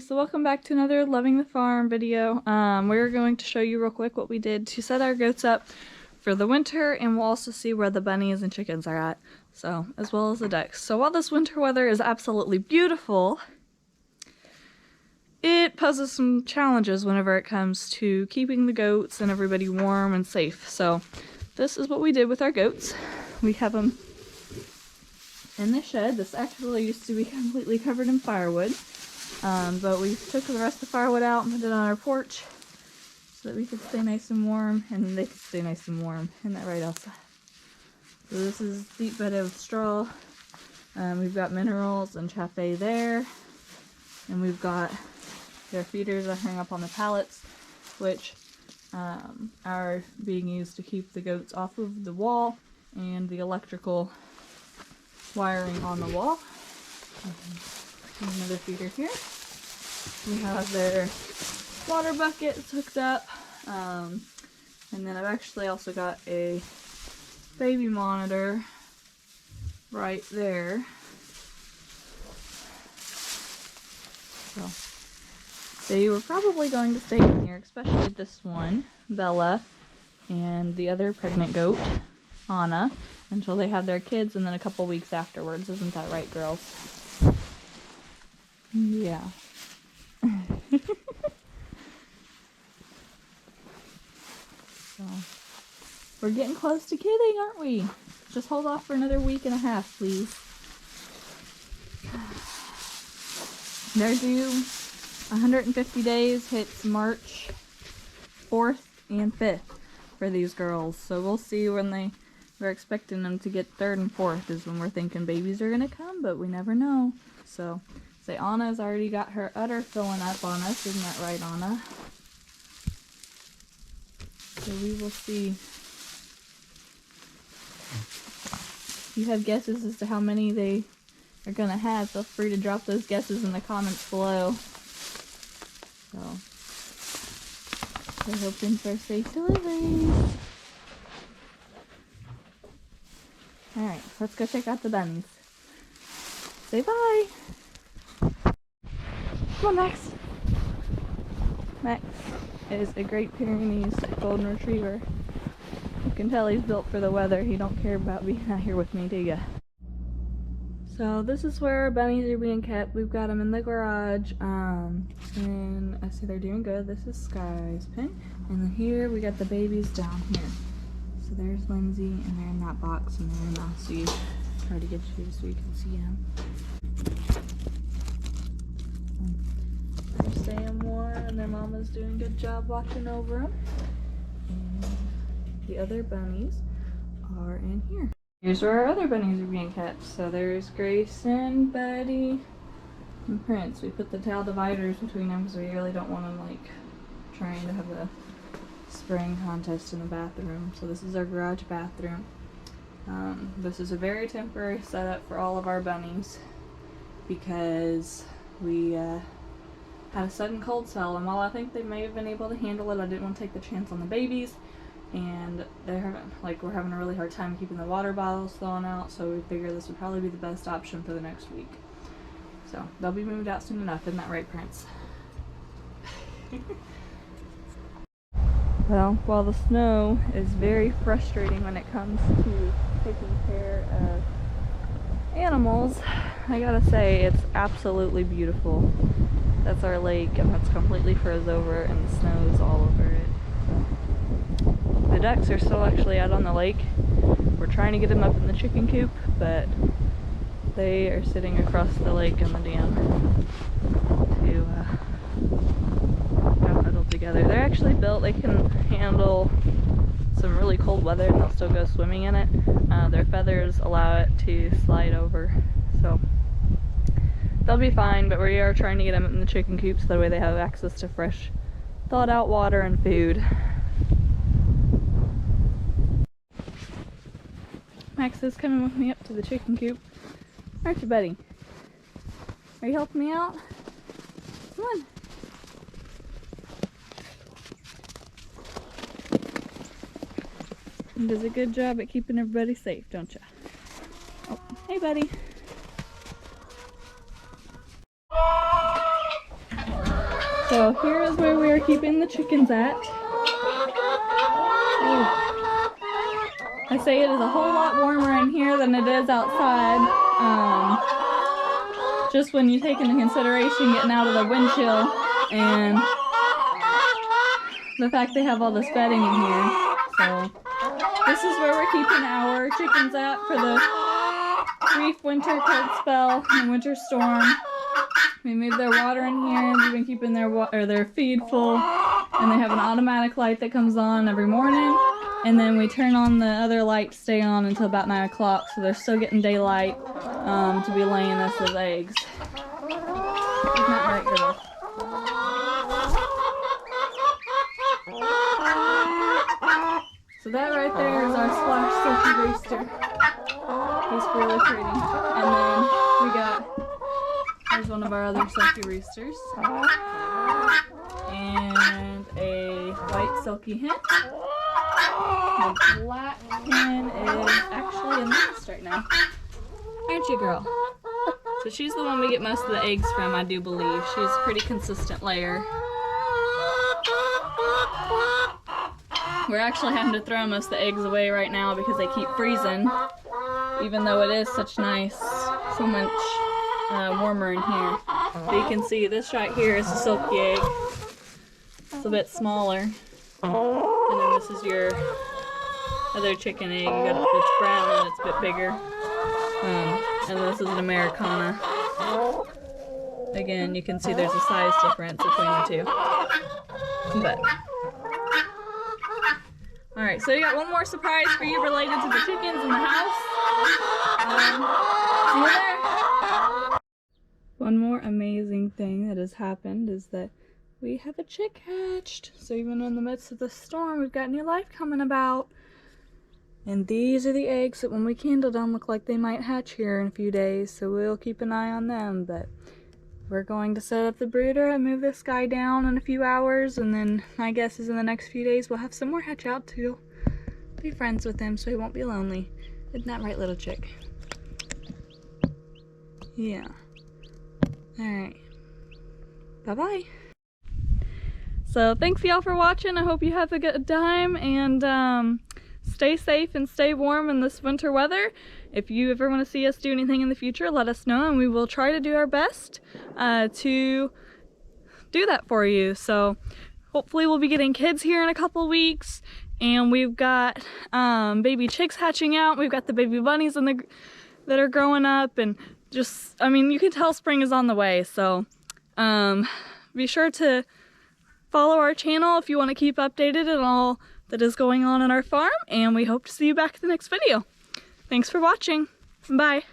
so welcome back to another Loving the Farm video. We're going to show you real quick what we did to set our goats up for the winter, and we'll also see where the bunnies and chickens are at, so as well as the ducks. So while this winter weather is absolutely beautiful, it poses some challenges whenever it comes to keeping the goats and everybody warm and safe. So this is what we did with our goats. We have them in the shed. This actually used to be completely covered in firewood. But we took the rest of the firewood out and put it on our porch so that we could stay nice and warm, and they could stay nice and warm. Isn't that right, Elsa? So this is deep bed of straw. We've got minerals and chaff there, and we've got their feeders that hang up on the pallets, which are being used to keep the goats off of the wall and the electrical wiring on the wall. Another feeder here. We have their water buckets hooked up, and then I've actually also got a baby monitor right there. So they were probably going to stay in here, especially this one, Bella, and the other pregnant goat, Anna, until they have their kids, and then a couple weeks afterwards. Isn't that right, girls? Yeah. So, we're getting close to kidding, aren't we? Just hold off for another week and a half, please. They're due 150 days, hits March 4th and 5th for these girls. So we'll see when we're expecting them to get 3rd and 4th is when we're thinking babies are going to come, but we never know. So, say Anna's already got her udder filling up on us. Isn't that right, Anna? So we will see. If you have guesses as to how many they are going to have, feel free to drop those guesses in the comments below. So, we're hoping for safe deliveries. Alright, let's go check out the bunnies. Say bye! Come on, Max! Max is a Great Pyrenees Golden Retriever. You can tell he's built for the weather. He don't care about being out here with me, do ya? So this is where our bunnies are being kept. We've got them in the garage, and I see they're doing good. This is Sky's pen, and then here we got the babies down here. So there's Lindsay, and they're in that box, and they're in the see. Try to get you so you can see them. They're staying warm, and their mama's doing a good job watching over them. And the other bunnies are in here. Here's where our other bunnies are being kept. So there's Grayson, Buddy, and Prince. We put the towel dividers between them because we really don't want them like trying to have a spraying contest in the bathroom. So this is our garage bathroom. This is a very temporary setup for all of our bunnies because we had a sudden cold spell, and while I think they may have been able to handle it, I didn't want to take the chance on the babies, and we're having a really hard time keeping the water bottles thawing out, so we figured this would probably be the best option for the next week. So they'll be moved out soon enough, isn't that right, Prince? Well, while the snow is very frustrating when it comes to taking care of animals, I gotta say it's absolutely beautiful. That's our lake, and it's completely froze over, and the snow is all over it. So, the ducks are still actually out on the lake. We're trying to get them up in the chicken coop, but they are sitting across the lake in the dam to huddle together. They're actually built, they can handle some really cold weather and they'll still go swimming in it. Their feathers allow it to slide over, so they'll be fine, but we are trying to get them in the chicken coop so that way they have access to fresh, thawed out water and food. Max is coming with me up to the chicken coop. Aren't you, buddy? Are you helping me out? Come on. He does a good job at keeping everybody safe, don't you? Oh, hey, buddy. So here is where we are keeping the chickens at. Ooh. I say it is a whole lot warmer in here than it is outside. Just when you take into consideration getting out of the wind chill and the fact they have all this bedding in here. So this is where we're keeping our chickens at for the brief winter cold spell and winter storm. We move their water in here. We've been keeping their feed full, and they have an automatic light that comes on every morning. And then we turn on the other light to stay on until about 9 o'clock, so they're still getting daylight to be laying us as eggs. Isn't that right, girl? So that right there is our Splash Silky Rooster. He's really pretty. And then we got, there's one of our other Silky Roosters. And a white Silky Hen. The black hen is actually in the nest right now. Aren't you, girl? So she's the one we get most of the eggs from, I do believe. She's a pretty consistent layer. We're actually having to throw most of the eggs away right now because they keep freezing, even though it is so much warmer in here. But you can see this right here is a silky egg. It's a bit smaller. And then this is your other chicken egg. It's brown and it's a bit bigger. And this is an Americana. Again, you can see there's a size difference between the two. But alright, so we got one more surprise for you related to the chickens in the house. See you there. One more amazing thing that has happened is that we have a chick hatched. So even in the midst of the storm, we've got new life coming about. And these are the eggs that when we candled them look like they might hatch here in a few days. So we'll keep an eye on them. But we're going to set up the brooder and move this guy down in a few hours. And then my guess is in the next few days we'll have some more hatch out to be friends with him so he won't be lonely. Isn't that right, little chick? Yeah. Alright. Bye-bye. So thanks y'all for watching. I hope you have a good time and stay safe and stay warm in this winter weather. If you ever want to see us do anything in the future, let us know and we will try to do our best to do that for you. So hopefully we'll be getting kids here in a couple weeks, and we've got baby chicks hatching out. We've got the baby bunnies that are growing up, and just, I mean, you can tell spring is on the way. So be sure to follow our channel if you want to keep updated on all that is going on in our farm, and we hope to see you back in the next video. Thanks for watching. Bye.